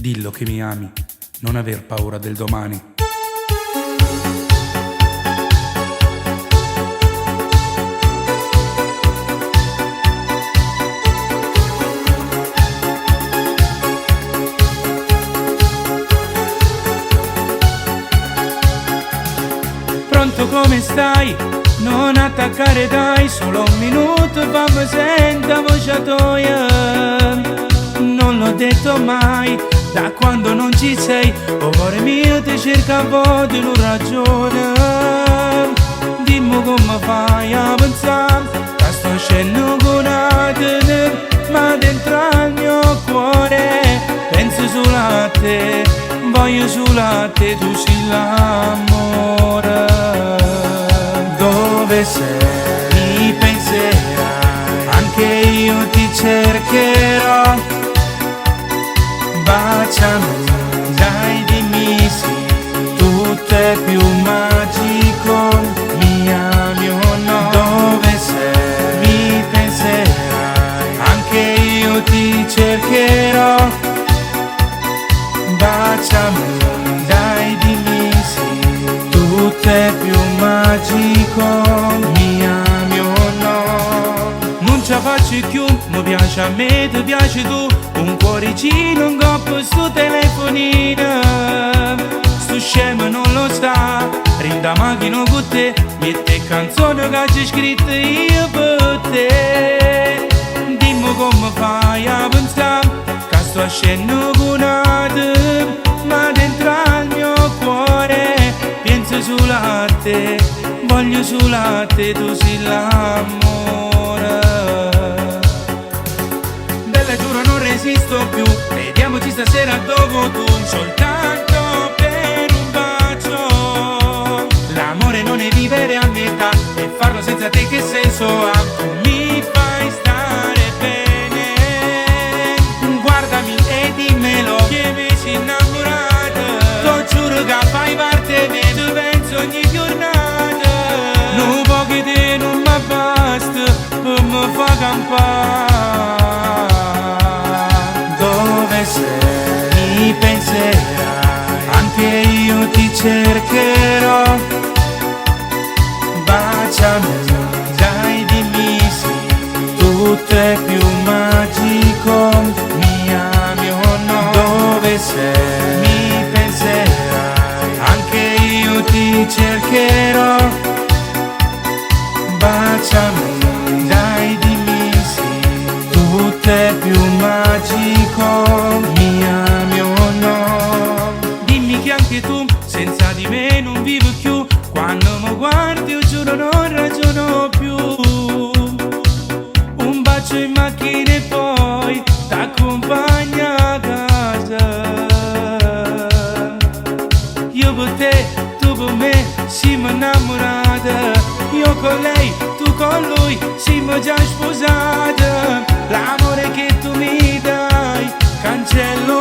Dillo che mi ami, non aver paura del domani. Pronto, come stai? Non attaccare dai, solo un minuto fammi sentire voce tua. Non l'ho detto mai, da quando non ci sei, oh cuore mio ti cerca a volte una ragione. Dimmi come fai a pensare, che sto scendo con te, ma dentro al mio cuore penso solo a te, voglio solo a te, tu sei l'amore. Dove sei? Mi penserai, anche io ti cercherò. Baciami, dai dimmi sì, tutto è più magico, mi ami o no? Dove sei? Mi penserai, anche io ti cercherò. Baciami, dai dimmi sì, tutto è più magico, mi ami o no? Non ce la faccio più, mi piace a me, ti piaci tu, un cuoricino, un coppo su telefonino. Sto scemo non lo sta, rinda macchina con te, mette canzone che c'è scritta io per te. Dimmi come fai a pensare, che sto scendo con te, ma dentro al mio cuore penso solo a te, voglio solo a te, tu sei l'amore. Bella giuro non resisto più, vediamoci stasera dopo tu, soltanto per un bacio. L'amore non è vivere a metà, e farlo senza te che senso ha? Tu mi fai stare bene, guardami e dimmelo che mi sei innamorata. Ti giuro che fai parte di me, ti penso ogni giornata. Non poco di te non mi basta per mi fa campare. Dove sei? Mi penserai, anche io ti cercherò. Baciami, dai dimmi sì, tutto è più magico, mi ami o no? Dove sei? Mi penserai, anche io ti cercherò. Baciami, dai dimmi sì, tutto è più magico, mi ami o no? Dimmi che anche tu senza di me non vivo più, quando mi guardi io giuro non ragiono più. Un bacio in macchina e poi t'accompagna a casa. Io per te, tu per me, siamo innamorate. Io con lei, tu con lui, siamo già sposate. L'amore che tu mi dai, cancello